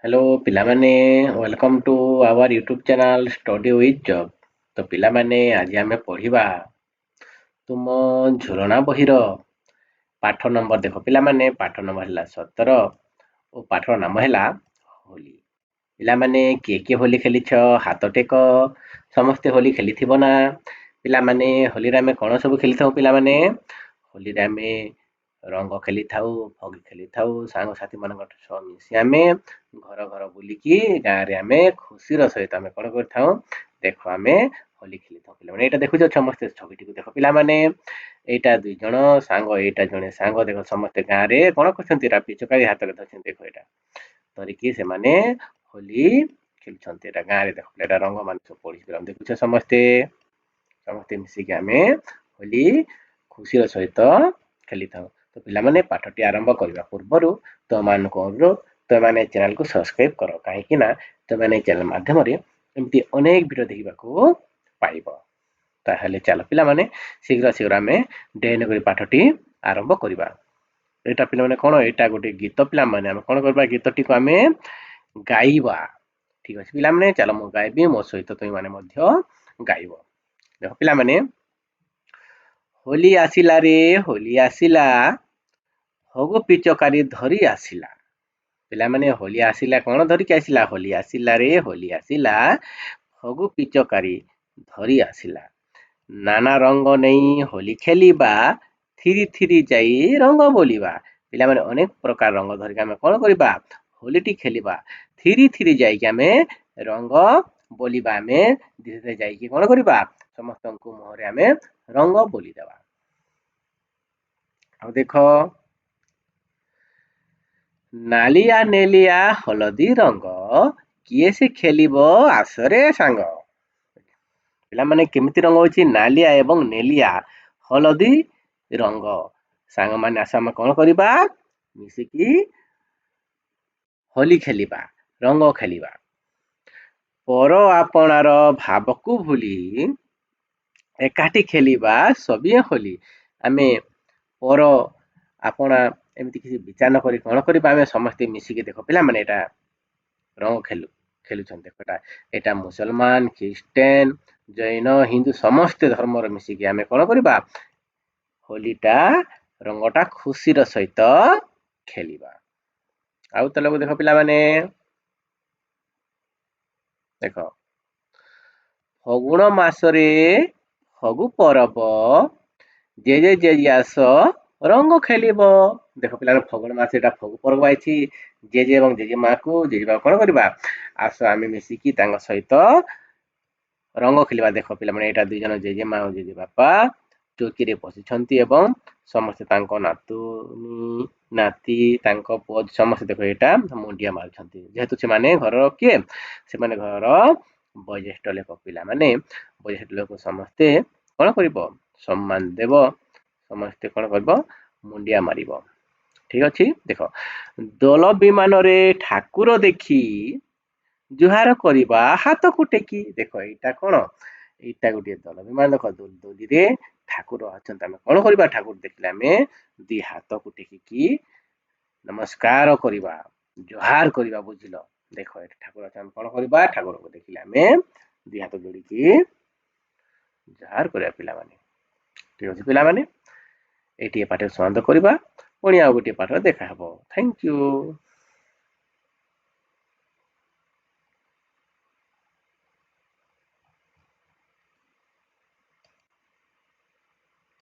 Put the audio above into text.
Hello ପିଲାମାନେ welcome to our YouTube channel study with ଜବ୍। ତ ପିଲାମାନେ ଆଜି ଆମେ ପଢ଼ିବା ତୁମ ଝୁଲଣା ବହିର ପାଠ ନମ୍ବର ଦେଖ ପିଲାମାନେ ପାଠ ନମ୍ବର ହେଲା 17 ଓ ପାଠର ନାମ ହେଲା ହୋଲି। ପିଲାମାନେ କିଏ କିଏ ହୋଲି ଖେଳିଛ ହାତ ଟେକ। ସମସ୍ତେ ହୋଲି ଖେଳିଥିବ ନା? ପିଲାମାନେ ହୋଲିରେ ଆମେ କ'ଣ ସବୁ ଖେଳିଥାଉ ପିଲାମାନେ? ହୋଲିରେ ଆମେ ରଙ୍ଗ ଖେଳିଥାଉ, ଫଗି ଖେଳିଥାଉ, ସାଙ୍ଗସାଥିମାନଙ୍କ ସହ ମିଶି ଆମେ ଘର ଘର ବୁଲିକି ଗାଁରେ ଆମେ ଖୁସିର ସହିତ ଆମେ କ'ଣ କରିଥାଉ? ଦେଖ ଆମେ ହୋଲି ଖେଳିଥାଉ ପିଲାମାନେ। ଏଇଟା ଦେଖୁଛ ସମସ୍ତେ ଛବିଟିକୁ ଦେଖ ପିଲାମାନେ। ଏଇଟା ଦୁଇ ଜଣ ସାଙ୍ଗ, ଏଇଟା ଜଣେ ସାଙ୍ଗ ଦେଖ ସମସ୍ତେ ଗାଁରେ କ'ଣ କରୁଛନ୍ତି? ପିଚକାରି ହାତରେ ଧରିଛନ୍ତି ଦେଖ ଏଇଟା ଧରିକି ସେମାନେ ହୋଲି ଖେଳୁଛନ୍ତି। ଏଇଟା ଗାଁରେ ଦେଖ ଏଇଟା ରଙ୍ଗ ମାନେ ସବୁ ପଡିଛି ଦେଖୁଛ ସମସ୍ତେ ସମସ୍ତେ ମିଶିକି ଆମେ ହୋଲି ଖୁସିର ସହିତ ଖେଳିଥାଉ। ତ ପିଲାମାନେ ପାଠଟି ଆରମ୍ଭ କରିବା ପୂର୍ବରୁ ତୁମମାନଙ୍କୁ ଅନୁରୋଧ ତୁମେମାନେ ଚ୍ୟାନେଲକୁ ସବସ୍କ୍ରାଇବ କର, କାହିଁକି ନା ତୁମେମାନେ ଚ୍ୟାନେଲ ମାଧ୍ୟମରେ ଏମିତି ଅନେକ ଭିଡ଼ିଓ ଦେଖିବାକୁ ପାଇବ। ତାହେଲେ ଚାଲ ପିଲାମାନେ ଶୀଘ୍ର ଆମେ ଡେରି କରି ପାଠଟି ଆରମ୍ଭ କରିବା। ଏଇଟା ପିଲାମାନେ କ'ଣ? ଏଇଟା ଗୋଟେ ଗୀତ ପିଲାମାନେ ଆମେ କ'ଣ କରିବା? ଗୀତଟିକୁ ଆମେ ଗାଇବା। ଠିକ ଅଛି ପିଲାମାନେ, ଚାଲ ମୁଁ ଗାଇବି, ମୋ ସହିତ ତୁମେମାନେ ମଧ୍ୟ ଗାଇବ। ଦେଖ ପିଲାମାନେ, ହୋଲି ଆସିଲା ରେ ହୋଲି ଆସିଲା, ହଗୁ ପିଚକାରି ଧରି ଆସିଲା। ପିଲାମାନେ ହୋଲି ଆସିଲା କ'ଣ ଧରିକି ଆସିଲା? ହୋଲି ଆସିଲା ରେ ହୋଲି ଆସିଲା, ହଗୁ ପିଚକାରି ଧରି ଆସିଲା। ନାନା ରଙ୍ଗ ନେଇ ହୋଲି ଖେଳିବା, ଥିରି ଥିରି ଯାଇ ରଙ୍ଗ ବୋଳିବା। ପିଲାମାନେ ଅନେକ ପ୍ରକାର ରଙ୍ଗ ଧରିକି ଆମେ କ'ଣ କରିବା? ହୋଲିଟି ଖେଳିବା। ଥିରି ଥିରି ଯାଇକି ଆମେ ରଙ୍ଗ ବୋଳିବା। ଆମେ ଧୀରେ ଧୀରେ ଯାଇକି କ'ଣ କରିବା? ସମସ୍ତଙ୍କୁ ମୁହଁରେ ଆମେ ରଙ୍ଗ ବୋଳିଦେବା। ଆଉ ଦେଖ, ନାଲିଆ ନେଲିଆ ହଳଦୀ ରଙ୍ଗ, କିଏ ସେ ଖେଳିବ ଆସରେ ସାଙ୍ଗ। ପିଲାମାନେ କେମିତି ରଙ୍ଗ ଅଛି? ନାଲିଆ ଏବଂ ନେଲିଆ ହଳଦୀ ରଙ୍ଗ। ସାଙ୍ଗମାନେ ଆସ ଆମେ କ'ଣ କରିବା? ମିଶିକି ହୋଲି ଖେଳିବା, ରଙ୍ଗ ଖେଳିବା। ପର ଆପଣାର ଭାବକୁ ଭୁଲି ଏକାଠି ଖେଳିବା ସବିଏ ହୋଲି। ଆମେ ପର ଆପଣା ଏମିତି କିଛି ବିଚାର ନ କରି କ'ଣ କରିବା? ଆମେ ସମସ୍ତେ ମିଶିକି ଦେଖ ପିଲାମାନେ ଏଇଟା ରଙ୍ଗ ଖେଳୁଛନ୍ତି ଦେଖ ଏଇଟା ମୁସଲମାନ, ଖ୍ରୀଷ୍ଟିଆନ, ଜୈନ, ହିନ୍ଦୁ ସମସ୍ତେ ଧର୍ମର ମିଶିକି ଆମେ କ'ଣ କରିବା? ହୋଲିଟା ରଙ୍ଗଟା ଖୁସିର ସହିତ ଖେଳିବା। ଆଉ ତାହେଲେ ଦେଖ ପିଲାମାନେ, ଦେଖ ଫଗୁଣ ମାସରେ ଫଗୁ ପରବ, ଜେଜେ ଆସ ରଙ୍ଗ ଖେଳିବ। ଦେଖ ପିଲାମାନେ ଫଗୁଣ ମାସ ଏଟା ଫଗୁ ପର୍ବ ଆଇଛି। ଜେଜେ ଏବଂ ଜେଜେମାକୁ କ'ଣ କରିବା? ଆସ ଆମେ ମିଶିକି ତାଙ୍କ ସହିତ ରଙ୍ଗ ଖେଳିବା। ଦେଖ ପିଲାମାନେ ଏଇଟା ଦୁଇ ଜଣ ଜେଜେମା ଓ ଜେଜେବାପା ଚୌକିରେ ବସିଛନ୍ତି ଏବଂ ସମସ୍ତେ ତାଙ୍କ ନାତୁଣୀ ନାତି ତାଙ୍କ ପୁଅ ସମସ୍ତେ ଦେଖ ଏଇଟା ମୁଣ୍ଡିଆ ମାରୁଛନ୍ତି। ଯେହେତୁ ସେମାନେ ଘରର କିଏ? ସେମାନେ ଘରର ବୟୋଜ୍ୟେଷ୍ଠ ଲୋକ। ପିଲାମାନେ ବୟୋଜ୍ୟେଷ୍ଠ ଲୋକ ସମସ୍ତେ କ'ଣ କରିବ? ସମ୍ମାନ ଦେବ। ସମସ୍ତେ କ'ଣ କରିବ? ମୁଣ୍ଡିଆ ମାରିବ। ଠିକ ଅଛି। ଦେଖ, ଦୋଳ ବିମାନରେ ଠାକୁର ଦେଖି ଜୁହାର କରିବା ହାତକୁ ଟେକି। ଦେଖ ଏଇଟା କ'ଣ? ଏଇଟା ଗୋଟିଏ ଦୋଳ ବିମାନ। ଦେଖ ଦୋଳିରେ ଠାକୁର ଅଛନ୍ତି। ଆମେ କ'ଣ କରିବା? ଠାକୁର ଦେଖିଲେ ଆମେ ଦି ହାତକୁ ଟେକିକି ନମସ୍କାର କରିବା, ଜୁହାର କରିବା। ବୁଝିଲ? ଦେଖ ଏଠି ଠାକୁର ଅଛନ୍ତି, ଆମେ କ'ଣ କରିବା? ଠାକୁରକୁ ଦେଖିଲେ ଆମେ ଦି ହାତ ଯୋଡ଼ିକି ଜୁହାର କରିବା ପିଲାମାନେ। ଠିକ ଅଛି ପିଲାମାନେ, ଏଇଠି ପାଠରେ ସମାପ୍ତ କରିବା। ପୁଣି ଆଉ ଗୋଟିଏ ପାଠରେ ଦେଖା ହେବ। Thank you.